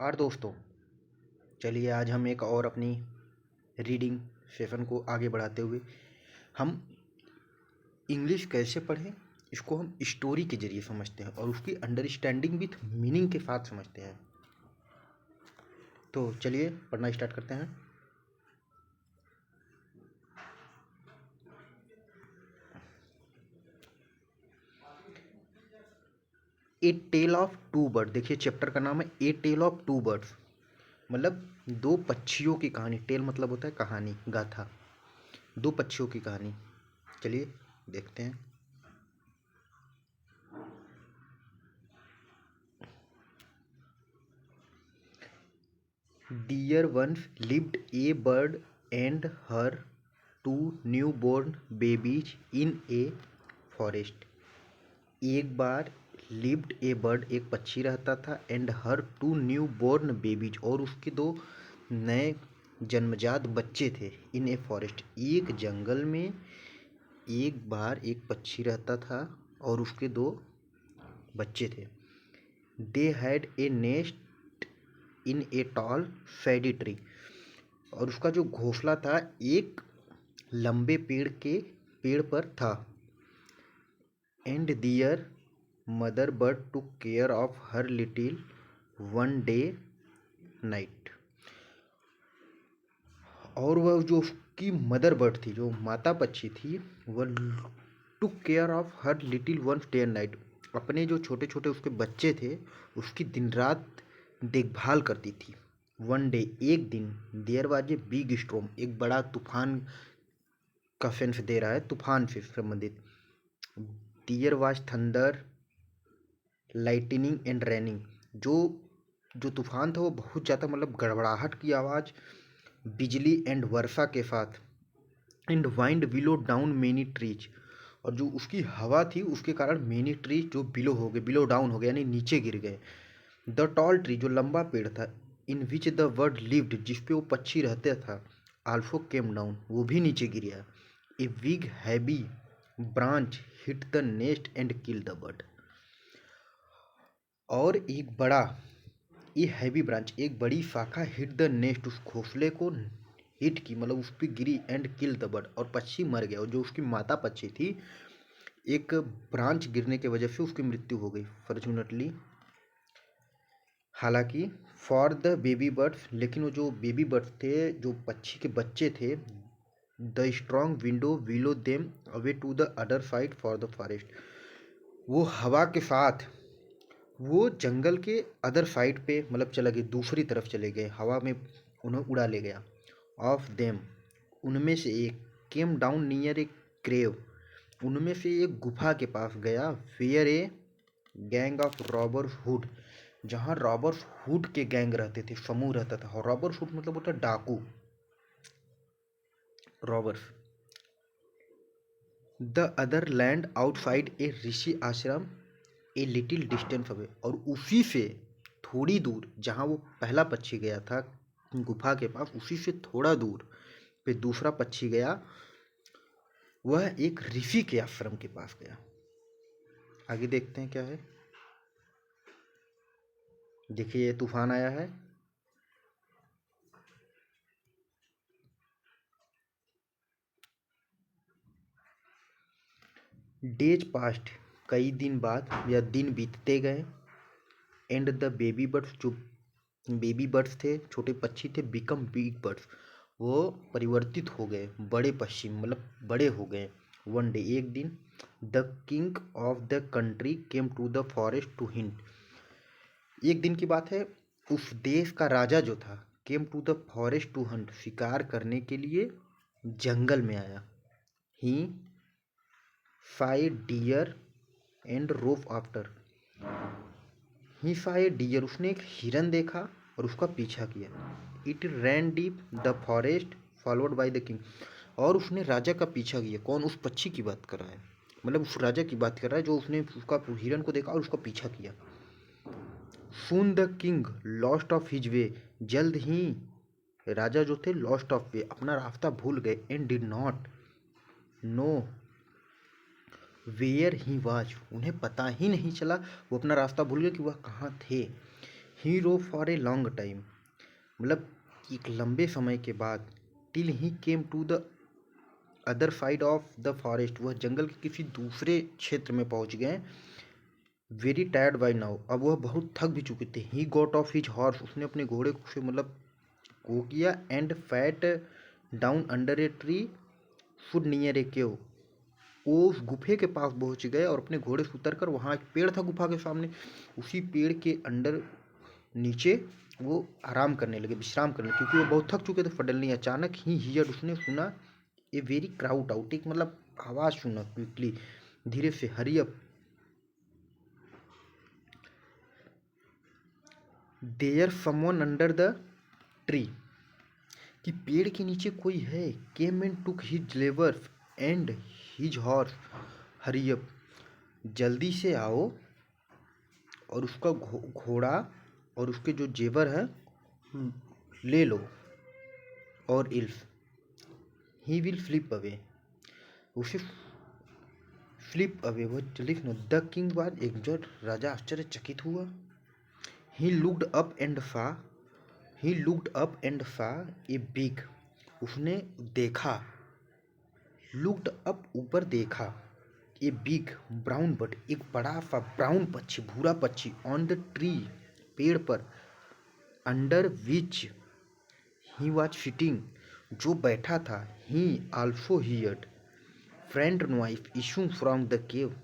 और दोस्तों, चलिए आज हम एक और अपनी रीडिंग सेशन को आगे बढ़ाते हुए हम इंग्लिश कैसे पढ़ें इसको हम स्टोरी के ज़रिए समझते हैं और उसकी अंडरस्टैंडिंग विथ मीनिंग के साथ समझते हैं। तो चलिए पढ़ना स्टार्ट करते हैं। ए टेल ऑफ टू बर्ड, देखिए चैप्टर का नाम है ए टेल ऑफ टू बर्ड्स, मतलब दो पक्षियों की कहानी। टेल मतलब होता है कहानी, गाथा। दो पक्षियों की कहानी, चलिए देखते हैं। Dear once lived a bird and her two newborn babies in a forest. एक बार lived a bird, एक पक्षी रहता था, and her two newborn babies, और उसके दो नए जन्मजात बच्चे थे। in a forest, एक जंगल में एक बार एक पक्षी रहता था और उसके दो बच्चे थे। They had a nest in a tall Shady tree, और उसका जो घोंसला था एक लंबे पेड़ पर था। And their mother bird took care of her little one day night, और वह जो उसकी मदर बर्ड थी, जो माता पक्षी थी, वह टुक care of her little one day and night, अपने जो छोटे छोटे उसके बच्चे थे उसकी दिन रात देखभाल करती थी। वन डे, एक दिन, there was a big storm, एक बड़ा तूफान का सेंस दे रहा है, तूफान से संबंधित। There was thunder, lightning and raining, जो जो तूफान था वो बहुत ज़्यादा, मतलब गड़बड़ाहट की आवाज़, बिजली एंड वर्षा के साथ। And wind below down many trees, और जो उसकी हवा थी उसके कारण मेनी ट्रीज जो बिलो डाउन हो गए, यानी नीचे गिर गए। द टॉल ट्री, जो लंबा पेड़ था, इन विच द बर्ड लिव्ड, जिस पे वो पक्षी रहता था, आल्सो केम डाउन, वो भी नीचे गिर गया। A big heavy branch hit the nest and kill the bird, और एक बड़ा, ये हैवी ब्रांच, एक बड़ी शाखा, हिट द नेस्ट, उस घोंसले को हिट की, मतलब उस पर गिरी, एंड किल द बर्ड, और पक्षी मर गया। और जो उसकी माता पक्षी थी, एक ब्रांच गिरने की वजह से उसकी मृत्यु हो गई, फॉर्चुनेटली। हालांकि फॉर द बेबी बर्ड्स, लेकिन वो जो बेबी बर्ड्स थे, जो पक्षी के बच्चे थे, the strong window willow them away to the other side for the forest, वो हवा के साथ वो जंगल के अदर साइड पे, मतलब चला गए, दूसरी तरफ चले गए, हवा में उन्हें उड़ा ले गया। ऑफ देम, उनमें से एक, came down near a cave, उनमें से एक गुफा के पास गया। Where a gang of robbers hood, जहाँ रॉबर्स हुड के गैंग रहते थे, समूह रहता था। रॉबर्स हुड मतलब होता है डाकू, robbers. The other land outside a rishi ashram a little distance away, और उसी से थोड़ी दूर, जहाँ वो पहला पक्षी गया था गुफा के पास, उसी से थोड़ा दूर पे दूसरा पक्षी गया, वह एक ऋषि के आश्रम के पास गया। आगे देखते हैं क्या है। देखिए ये तूफान आया है। डेज पास्ट, कई दिन बाद या दिन बीतते गए। एंड द बेबी बर्ड्स, जो बेबी बर्ड्स थे, छोटे पक्षी थे, बिकम बिग बर्ड्स, वो परिवर्तित हो गए, बड़े पक्षी, मतलब बड़े हो गए। वन डे, एक दिन, the king of the country came to the forest to hunt, एक दिन की बात है, उस देश का राजा जो था, came to the forest to hunt, शिकार करने के लिए जंगल में आया। He saw deer and rode after, he saw deer, उसने एक हिरन देखा और उसका पीछा किया। It ran deep the forest followed by the king, और उसने राजा का पीछा किया। कौन? उस पक्षी की बात कर रहा है, मतलब उस राजा की बात कर रहा है जो उसने उसका हिरन को देखा और उसका पीछा किया। Soon the king lost of his way, जल्द ही राजा जो थे लॉस्ट ऑफ वे, अपना रास्ता भूल गए। And did not know where he was, उन्हें पता ही नहीं चला, वो अपना रास्ता भूल गए कि वह कहाँ थे। He rode for a long time, मतलब एक लंबे समय के बाद, till he came to the other side of the forest, वह जंगल के किसी दूसरे क्षेत्र में पहुंच गए। वेरी टायर्ड बाई नाउ, अब वह बहुत थक भी चुके थे। He got off his horse, उसने अपने घोड़े से मतलब को किया, and sat down under a tree stood near a cave, वो उस गुफे के पास पहुंच गए और अपने घोड़े से उतर कर, वहाँ एक पेड़ था गुफा के सामने, उसी पेड़ के अंडर नीचे वो आराम करने लगे, विश्राम करने लगे, क्योंकि वो बहुत थक चुके थे। फडनली अचानक ही हियर, उसने सुना ए वेरी क्राउड आउट, एक मतलब आवाज़ सुना क्विकली, धीरे से, hurry up, there someone under the tree, कि पेड़ के नीचे कोई है। Came and took his levers and his horse, hurry up, जल्दी से आओ, और उसका घोड़ा और उसके जो जेवर है ले लो, और इल्फ ही विल फ्लिप अवे, उसे फ्लिप अवे, वह लिख न। द किंग वाज एग्जॉट, राजा आश्चर्यचकित हुआ। ही लुक्ड अप एंड सा, ही लुक्ड अप एंड सा ए बिग, उसने देखा, लुक्ड अप ऊपर देखा, ए बिग ब्राउन बर्ड, एक बड़ा सा ब्राउन पक्षी, भूरा पक्षी, ऑन द ट्री, पेड़ पर, under which he was sitting, जो बैठा था। ही also heard friend noise issue from the cave,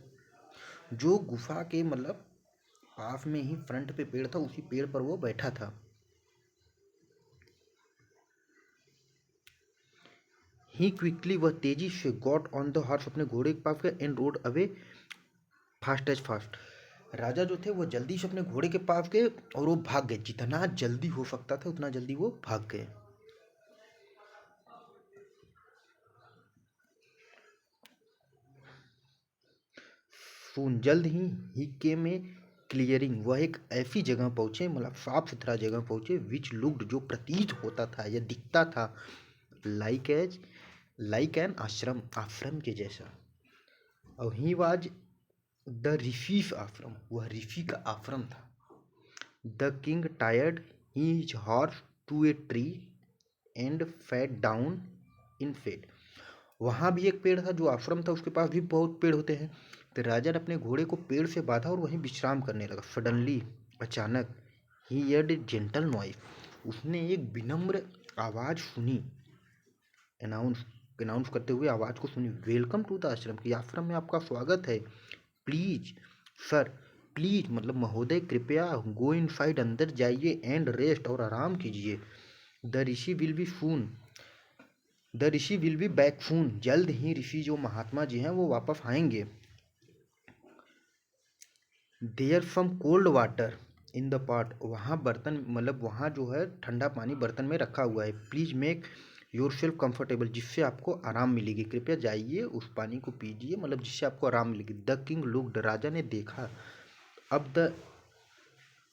जो गुफा के मतलब पास में ही फ्रंट पे पेड़ था, उसी पेड़ पर वो बैठा था। ही क्विकली, वह तेजी से, गॉट ऑन द हॉर्स, अपने घोड़े के पास गया, and rode away fast as fast, राजा जो थे वो जल्दी से अपने घोड़े के पास गए और वो भाग गए, जितना जल्दी हो सकता था उतना जल्दी वो भाग गए। सुन, जल्द ही केम ए क्लियरिंग, वह एक ऐसी जगह पहुंचे, मतलब साफ सुथरा जगह पहुंचे, विच लुक्ड, जो प्रतीत होता था या दिखता था, लाइक एन आश्रम, आश्रम के जैसा। और ही वाज द ऋषिस आश्रम, वह ऋषि का आश्रम था। The king tired his horse to a tree and sat down in fed, वहाँ भी एक पेड़ था, जो आश्रम था उसके पास भी बहुत पेड़ होते हैं। तो राजा ने अपने घोड़े को पेड़ से बांधा और वहीं विश्राम करने लगा। सडनली, अचानक, he heard a gentle noise, उसने एक विनम्र आवाज़ सुनी, अनाउंस अनाउंस करते हुए आवाज़ को सुनी। वेलकम टू द आश्रम, की आश्रम में आपका स्वागत है। प्लीज सर, प्लीज मतलब महोदय, कृपया, गो इन साइड, अंदर जाइए, एंड रेस्ट, और आराम कीजिए। The Rishi will be soon, the Rishi will be back soon, जल्द ही ऋषि जो महात्मा जी हैं वो वापस आएंगे। There some cold water in the pot, वहाँ बर्तन मतलब वहाँ जो है ठंडा पानी बर्तन में रखा हुआ है। Please make your self comfortable, जिससे आपको आराम मिलेगी, कृपया जाइए उस पानी को पीजिए, मतलब जिससे आपको आराम मिलेगी। द किंग लुक्ड, राजा ने देखा, अब द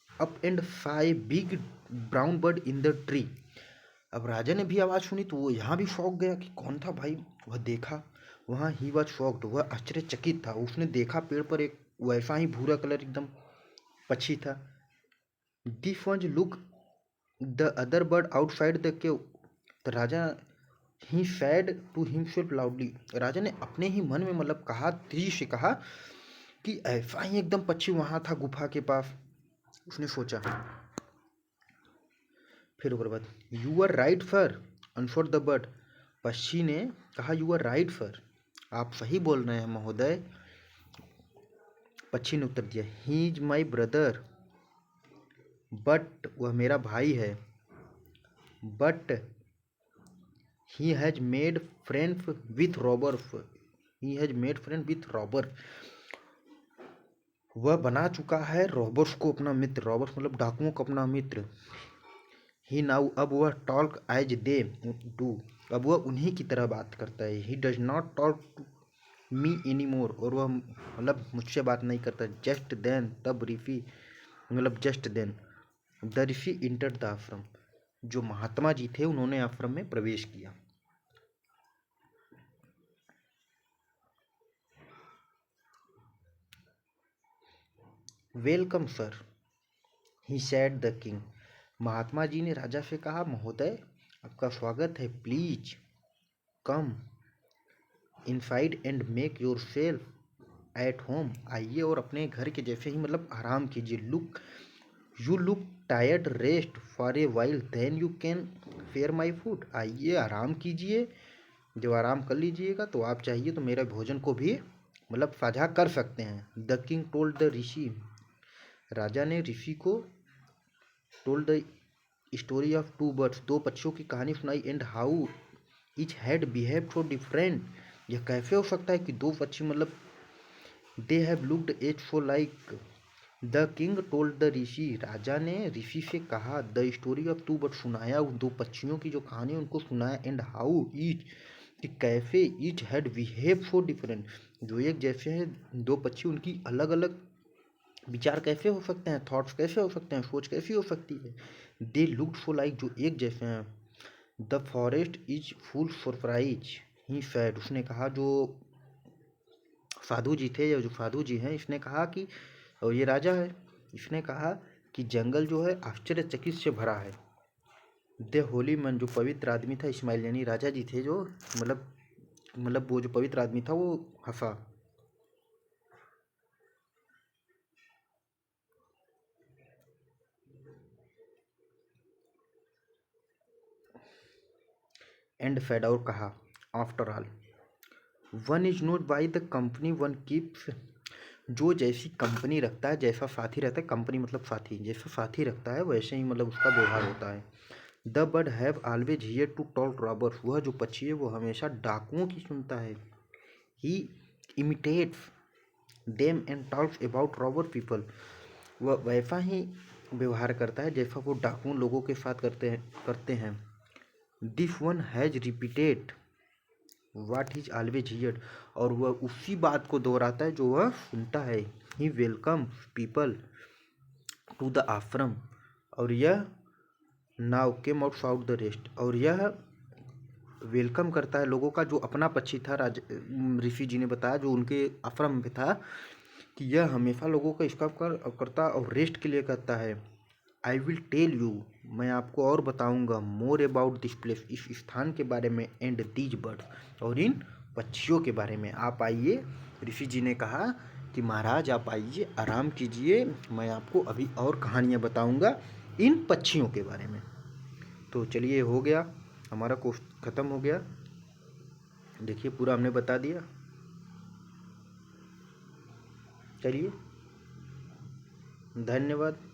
अप एंड सा a big brown bird in the tree, अब राजा ने भी आवाज़ सुनी तो वो यहाँ भी शौक गया कि कौन था भाई। वह देखा, वहाँ ही वॉज शॉक्ड, वह आश्चर्यचकित था। उसने देखा पेड़ पर एक वैसा ही भूरा कलर एकदम पक्षी था। This was look the other bird outside the cave, तो राजा, ही सैड टू हिमसेल्फ लाउडली, राजा ने अपने ही मन में मतलब कहा, तेजी से कहा, कि ऐसा ही एकदम पक्षी वहाँ था गुफा के पास। उसने सोचा, फिर ओकर बाद, you are right sir, answer the bird, पक्षी ने कहा, यू आर राइट सर, आप सही बोल रहे हैं महोदय। पक्षी ने उत्तर दिया, he is my brother, but, वह मेरा भाई है, but he has made friends with robbers, he has made friend with robber, वह बना चुका है रॉबर्स को अपना मित्र, रॉबर्स मतलब डाकुओं को अपना मित्र। ही नाउ, अब वह टॉक एज दे डू, अब वह उन्हीं की तरह बात करता है। He does not talk to me any more, और वह मतलब मुझसे बात नहीं करता। जस्ट देन, तब ऋषि मतलब just then the rishi enter the ashram, जो महात्मा जी थे उन्होंने आश्रम में प्रवेश किया। Welcome sir, he said the king. Mahatma ji ने राजा से कहा, महोदय आपका स्वागत है, please come inside and make yourself at home. आइए और अपने घर के जैसे ही मतलब आराम कीजिए। You look tired, rest for a while then you can share my food. आइए आराम कीजिए, जब आराम कर लीजिएगा तो आप चाहिए तो मेरे भोजन को भी मतलब साझा कर सकते हैं। The king told the rishi. राजा ने ऋषि को told the story of two birds, दो पक्षियों की कहानी सुनाई, and how each had behave so different. यह कैसे हो सकता है कि दो पक्षी मतलब they have looked each so like. The king told the rishi. राजा ने ऋषि से कहा, the story of two birds, सुनाया उन दो पक्षियों की जो कहानी उनको सुनाया, एंड हाउ ईच, कि कैसे each had behave so different, जो एक जैसे हैं दो पक्षी उनकी अलग अलग विचार कैसे हो सकते हैं, थॉट्स कैसे हो सकते हैं, सोच कैसी हो सकती है। दे लुक्ड सो लाइक, जो एक जैसे हैं। The forest is full surprise he sad. उसने कहा, जो साधु जी थे या जो साधु जी हैं, इसने कहा कि, और ये राजा है, इसने कहा कि जंगल जो है आश्चर्यचकित से भरा है। द होली मैन, जो पवित्र आदमी था, इस्माइल यानी राजा जी थे, जो मतलब वो जो पवित्र आदमी था वो हंसा। एंड फेड, और कहा, after all one is note by the company one keeps. जो जैसी कंपनी रखता है, जैसा साथी रहता है, कंपनी मतलब साथी, जैसा साथी रखता है वैसे ही मतलब उसका व्यवहार होता है। The bird have always hear to talk robbers. वह जो पक्षी है वो हमेशा डाकुओं की सुनता है। He imitates them and talks about robber people. वह वैसा ही व्यवहार करता है जैसा वो डाकुओं लोगों के साथ करते हैं। This one has repeated what is always here. और वह उसी बात को दोहराता है जो वह सुनता है। ही वेलकम पीपल टू द आश्रम। और यह now came out the rest. और यह वेलकम करता है लोगों का, जो अपना पक्षी था, ऋषि जी ने बताया, जो उनके आश्रम में था, कि यह हमेशा लोगों का इसका करता और रेस्ट के लिए कहता है। आई विल टेल यू, मैं आपको और बताऊंगा, मोर अबाउट दिस प्लेस, इस स्थान के बारे में, एंड दीज बर्ड्स, और इन पक्षियों के बारे में। आप आइए, ऋषि जी ने कहा कि महाराज आप आइए, आराम कीजिए, मैं आपको अभी और कहानियाँ बताऊंगा इन पक्षियों के बारे में। तो चलिए, हो गया हमारा कोर्स, ख़त्म हो गया। देखिए पूरा हमने बता दिया। चलिए, धन्यवाद।